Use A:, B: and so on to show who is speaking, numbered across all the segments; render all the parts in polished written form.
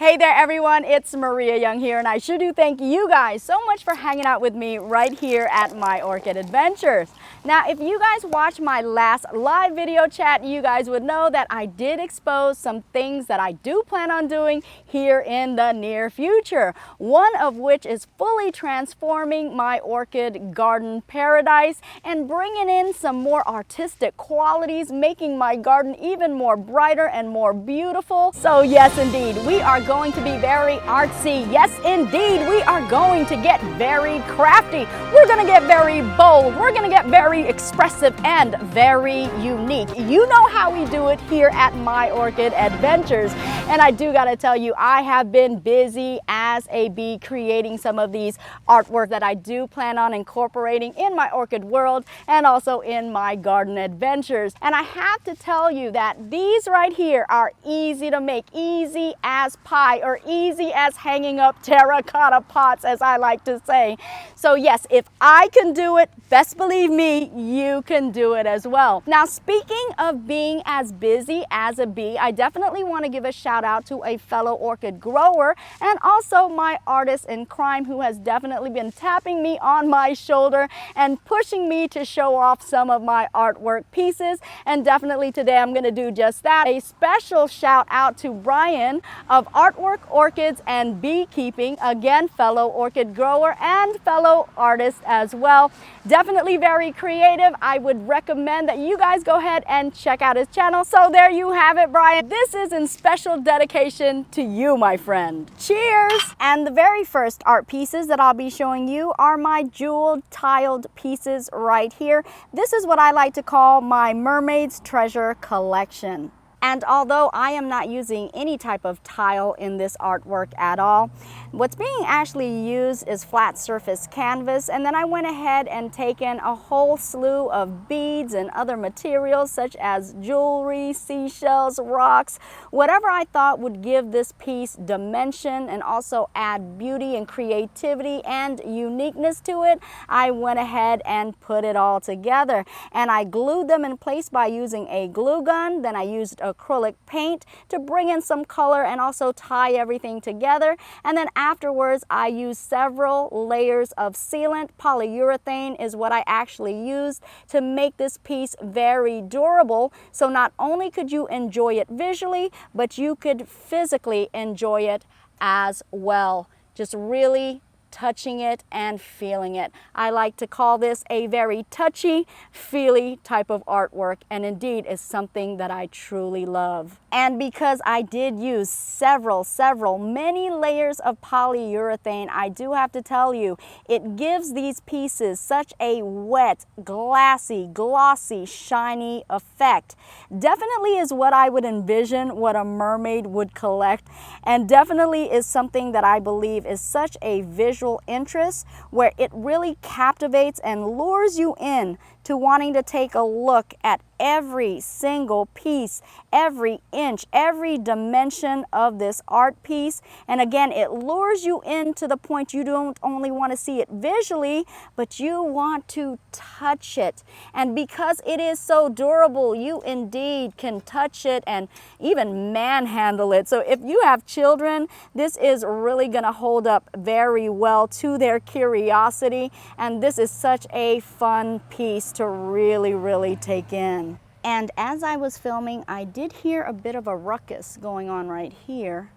A: Hey there everyone, it's Maria Young here, and I sure do thank you guys so much for hanging out with me right here at My Orchid Adventures. Now, if you guys watched my last live video chat, you guys would know that I did expose some things that I do plan on doing here in the near future. One of which is fully transforming my orchid garden paradise and bringing in some more artistic qualities, making my garden even more brighter and more beautiful. So yes, indeed, we are going to be very artsy. Yes, indeed, we are going to get very crafty. We're going to get very bold. We're going to get very expressive and very unique. You know how we do it here at My Orchid Adventures. And I do got to tell you, I have been busy as a bee creating some of these artwork that I do plan on incorporating in my orchid world and also in my garden adventures. And I have to tell you that these right here are easy to make, easy as pie, or easy as hanging up terracotta pots, as I like to say. So yes, if I can do it, best believe me, you can do it as well. Now, speaking of being as busy as a bee, I definitely want to give a shout out to a fellow orchid grower and also my artist in crime, who has definitely been tapping me on my shoulder and pushing me to show off some of my artwork pieces. And definitely today I'm going to do just that. A special shout out to Brian of Artwork, Orchids, and Beekeeping, again, fellow orchid grower and fellow artist as well. Definitely very creative. I would recommend that you guys go ahead and check out his channel. So there you have it, Brian. This is in special dedication to you, my friend. Cheers! And the very first art pieces that I'll be showing you are my jeweled tiled pieces right here. This is what I like to call my Mermaid's Treasure collection. And although I am not using any type of tile in this artwork at all, what's being actually used is flat surface canvas. And then I went ahead and taken a whole slew of beads and other materials such as jewelry, seashells, rocks, whatever I thought would give this piece dimension and also add beauty and creativity and uniqueness to it. I went ahead and put it all together, and I glued them in place by using a glue gun. Then I used acrylic paint to bring in some color and also tie everything together. And then afterwards, I used several layers of sealant. Polyurethane is what I actually used to make this piece very durable. So not only could you enjoy it visually, but you could physically enjoy it as well. Just really touching it and feeling it. I like to call this a very touchy, feely type of artwork, and indeed is something that I truly love. And because I did use many layers of polyurethane, I do have to tell you, it gives these pieces such a wet, glassy, glossy, shiny effect. Definitely is what I would envision what a mermaid would collect, and definitely is something that I believe is such a visual interest, where it really captivates and lures you in to wanting to take a look at every single piece, every inch, every dimension of this art piece. And again, it lures you in to the point you don't only want to see it visually, but you want to touch it. And because it is so durable, you indeed can touch it and even manhandle it. So if you have children, this is really going to hold up very well to their curiosity. And this is such a fun piece to really take in. And as I was filming, I did hear a bit of a ruckus going on right here.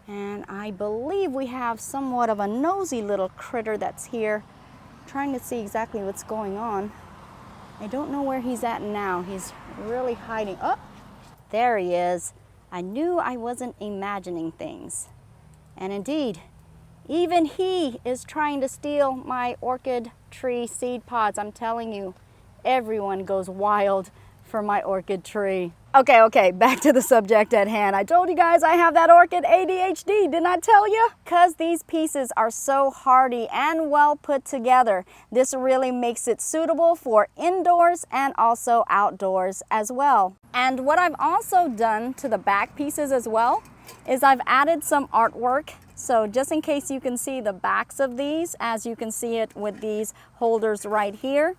A: And I believe we have somewhat of a nosy little critter that's here, trying to see exactly what's going on. I don't know where he's at now. He's really hiding. Oh, there he is. I knew I wasn't imagining things. And indeed, even he is trying to steal my orchid tree seed pods. I'm telling you, everyone goes wild for my orchid tree. Okay, back to the subject at hand. I told you guys I have that orchid ADHD, didn't I tell you? Because these pieces are so hardy and well put together, this really makes it suitable for indoors and also outdoors as well. And what I've also done to the back pieces as well is I've added some artwork. So just in case you can see the backs of these, as you can see it with these holders right here,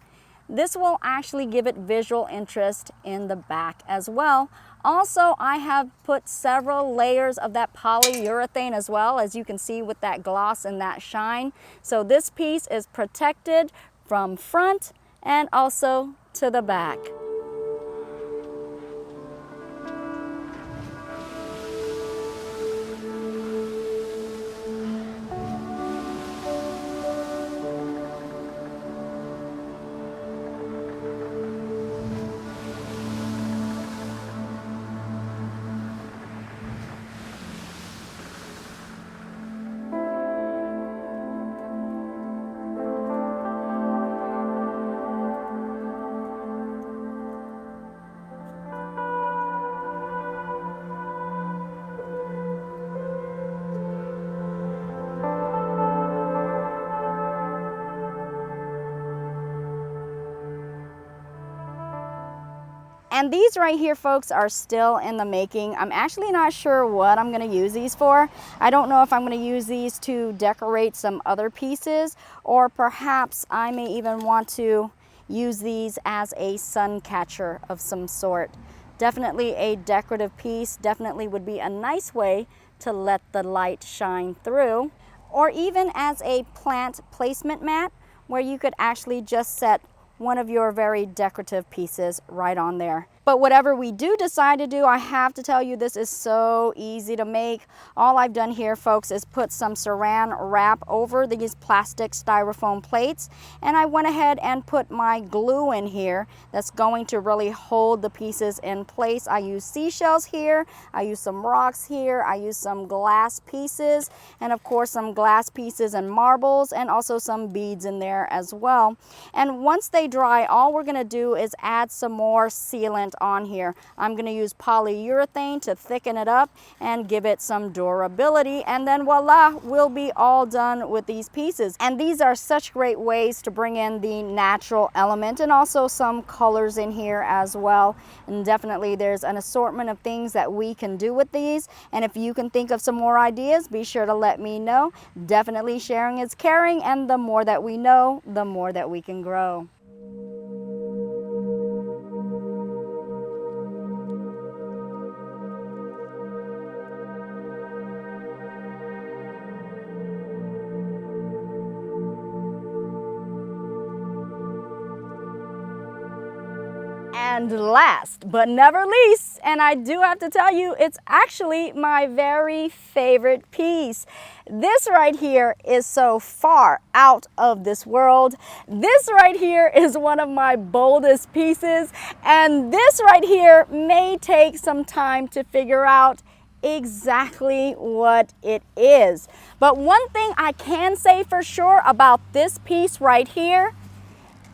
A: This will actually give it visual interest in the back as well. Also, I have put several layers of that polyurethane as well, as you can see with that gloss and that shine. So this piece is protected from front and also to the back. And these right here, folks, are still in the making. I'm actually not sure what I'm going to use these for. I don't know if I'm going to use these to decorate some other pieces, or perhaps I may even want to use these as a sun catcher of some sort. Definitely a decorative piece, definitely would be a nice way to let the light shine through. Or even as a plant placement mat, where you could actually just set one of your very decorative pieces right on there. But whatever we do decide to do, I have to tell you, this is so easy to make. All I've done here, folks, is put some saran wrap over these plastic styrofoam plates, and I went ahead and put my glue in here that's going to really hold the pieces in place. I use seashells here, I use some rocks here, I use some glass pieces, and of course some glass pieces and marbles, and also some beads in there as well. And once they dry, all we're going to do is add some more sealant on here. I'm going to use polyurethane to thicken it up and give it some durability, and then voila, we'll be all done with these pieces. And these are such great ways to bring in the natural element and also some colors in here as well. And definitely there's an assortment of things that we can do with these, and if you can think of some more ideas, be sure to let me know. Definitely sharing is caring, and the more that we know, the more that we can grow. And last but never least, and I do have to tell you, it's actually my very favorite piece. This right here is so far out of this world. This right here is one of my boldest pieces, and this right here may take some time to figure out exactly what it is. But one thing I can say for sure about this piece right here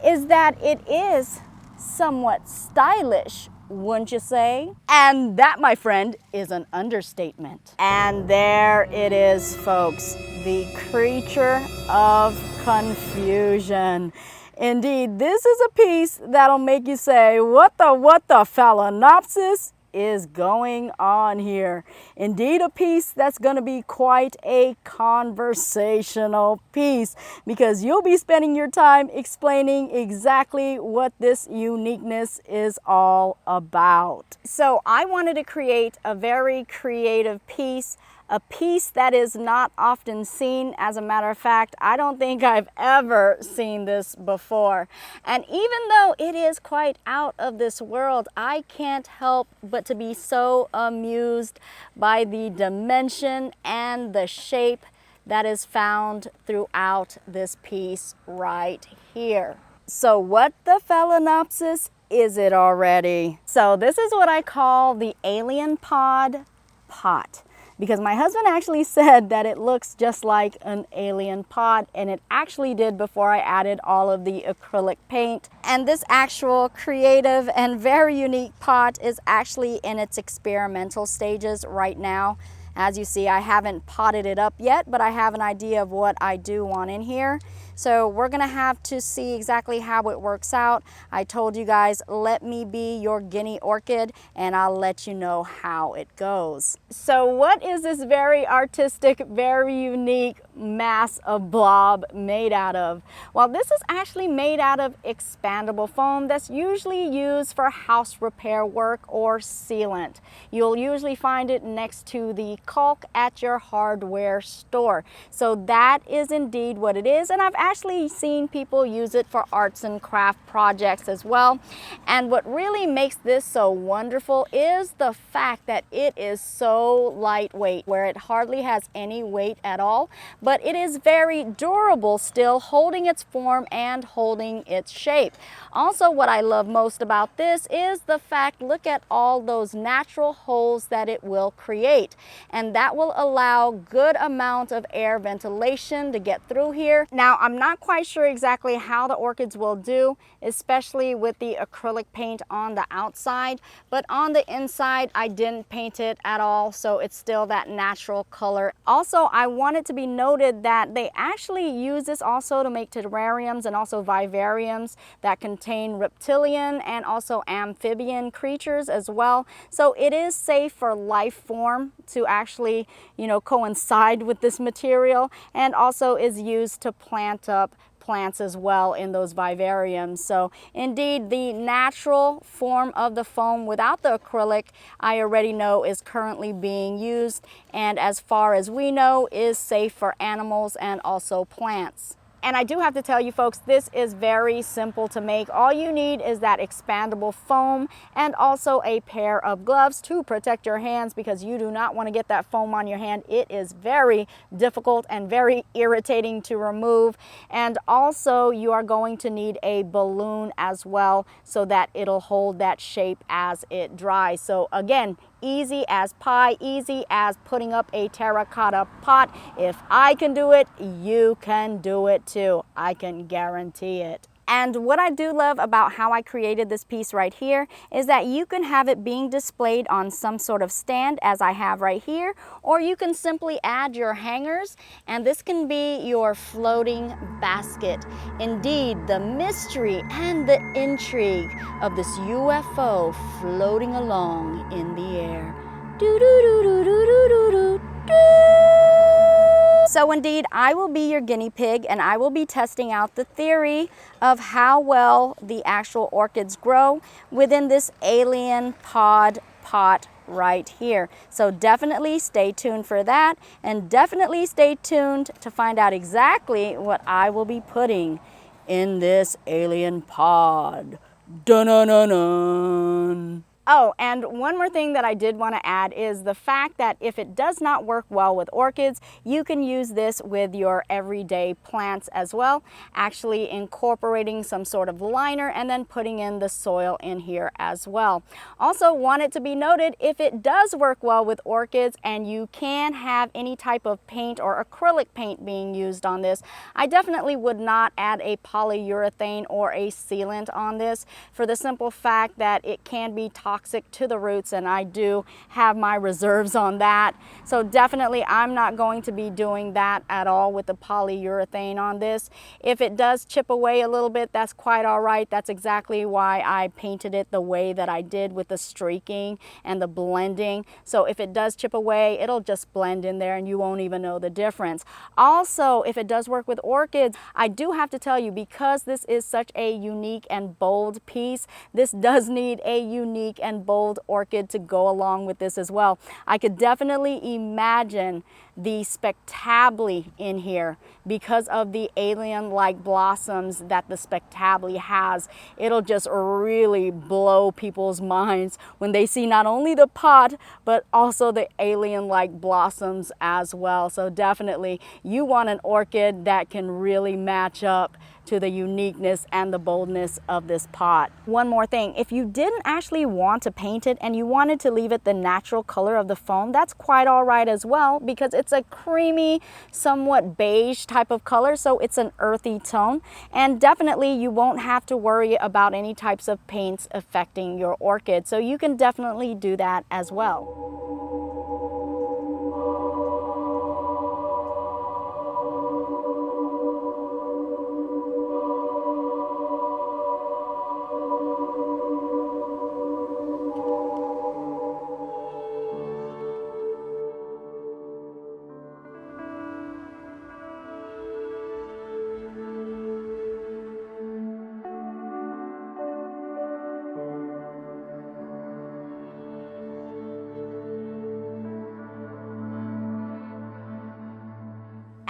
A: is that it is somewhat stylish, wouldn't you say? And that, my friend, is an understatement. And there it is, folks, the creature of confusion. Indeed, this is a piece that'll make you say, what the phalaenopsis is going on here? Indeed, a piece that's going to be quite a conversational piece, because you'll be spending your time explaining exactly what this uniqueness is all about. So I wanted to create a very creative piece, a piece that is not often seen. As a matter of fact, I don't think I've ever seen this before. And even though it is quite out of this world, I can't help but to be so amused by the dimension and the shape that is found throughout this piece right here. So what the phalaenopsis is it already? So this is what I call the alien pod pot, because my husband actually said that it looks just like an alien pod, and it actually did before I added all of the acrylic paint. And this actual creative and very unique pot is actually in its experimental stages right now. As you see, I haven't potted it up yet, but I have an idea of what I do want in here. So we're gonna have to see exactly how it works out. I told you guys, let me be your guinea orchid and I'll let you know how it goes. So what is this very artistic, very unique mass of blob made out of? Well, this is actually made out of expandable foam that's usually used for house repair work or sealant. You'll usually find it next to the caulk at your hardware store. So that is indeed what it is, and I've actually seen people use it for arts and craft projects as well. And what really makes this so wonderful is the fact that it is so lightweight, where it hardly has any weight at all, but it is very durable still, holding its form and holding its shape. Also, what I love most about this is the fact, look at all those natural holes that it will create, and that will allow good amount of air ventilation to get through here. Now, I'm not quite sure exactly how the orchids will do, especially with the acrylic paint on the outside, but on the inside I didn't paint it at all, so it's still that natural color. Also, I want it to be noted that they actually use this also to make terrariums and also vivariums that contain reptilian and also amphibian creatures as well. So it is safe for life form to actually, coincide with this material, and also is used to plant up plants as well in those vivariums. So indeed, the natural form of the foam without the acrylic, I already know is currently being used, and as far as we know, is safe for animals and also plants. And I do have to tell you folks, this is very simple to make. All you need is that expandable foam and also a pair of gloves to protect your hands, because you do not want to get that foam on your hand. It is very difficult and very irritating to remove. And also you are going to need a balloon as well, so that it'll hold that shape as it dries. So again, easy as pie, easy as putting up a terracotta pot. If I can do it, you can do it too. I can guarantee it. And what I do love about how I created this piece right here is that you can have it being displayed on some sort of stand, as I have right here, or you can simply add your hangers, and this can be your floating basket. Indeed, the mystery and the intrigue of this UFO floating along in the air. So indeed, I will be your guinea pig, and I will be testing out the theory of how well the actual orchids grow within this alien pod pot right here. So definitely stay tuned for that, and definitely stay tuned to find out exactly what I will be putting in this alien pod. Dun-dun-dun-dun. Oh, and one more thing that I did want to add is the fact that if it does not work well with orchids, you can use this with your everyday plants as well, actually incorporating some sort of liner and then putting in the soil in here as well. Also want it to be noted, if it does work well with orchids and you can have any type of paint or acrylic paint being used on this, I definitely would not add a polyurethane or a sealant on this, for the simple fact that it can be toxic to the roots, and I do have my reserves on that. So definitely I'm not going to be doing that at all with the polyurethane on this. If it does chip away a little bit, that's quite all right. That's exactly why I painted it the way that I did, with the streaking and the blending. So if it does chip away, it'll just blend in there and you won't even know the difference. Also, if it does work with orchids, I do have to tell you, because this is such a unique and bold piece, this does need a unique and bold orchid to go along with this as well. I could definitely imagine the spectably in here because of the alien-like blossoms that the spectably has. It'll just really blow people's minds when they see not only the pot, but also the alien-like blossoms as well. So definitely you want an orchid that can really match up to the uniqueness and the boldness of this pot. One more thing, if you didn't actually want to paint it and you wanted to leave it the natural color of the foam, that's quite all right as well, because it's a creamy, somewhat beige type of color, so it's an earthy tone, and definitely you won't have to worry about any types of paints affecting your orchid, so you can definitely do that as well.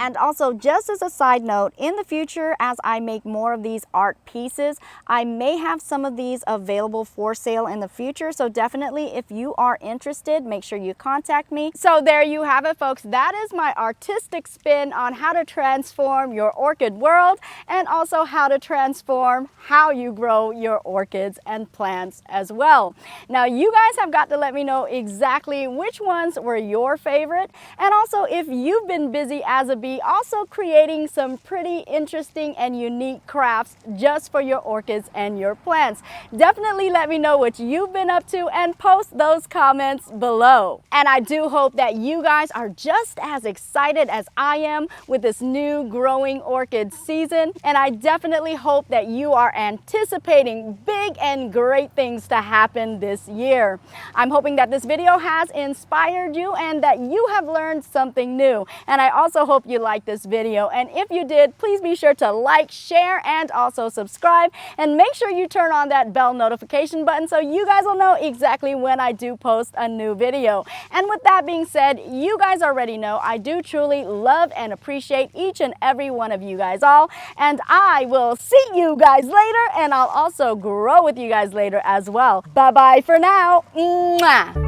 A: And also, just as a side note, in the future, as I make more of these art pieces, I may have some of these available for sale in the future. So definitely, if you are interested, make sure you contact me. So there you have it, folks. That is my artistic spin on how to transform your orchid world, and also how to transform how you grow your orchids and plants as well. Now, you guys have got to let me know exactly which ones were your favorite, and also if you've been busy as a bee also creating some pretty interesting and unique crafts just for your orchids and your plants. Definitely let me know what you've been up to and post those comments below. And I do hope that you guys are just as excited as I am with this new growing orchid season, and I definitely hope that you are anticipating big and great things to happen this year. I'm hoping that this video has inspired you and that you have learned something new. And I also hope you liked this video. And if you did, please be sure to like, share, and also subscribe. And make sure you turn on that bell notification button so you guys will know exactly when I do post a new video. And with that being said, you guys already know I do truly love and appreciate each and every one of you guys all. And I will see you guys later, and I'll also grow with you guys later as well. Bye-bye for now. Mwah.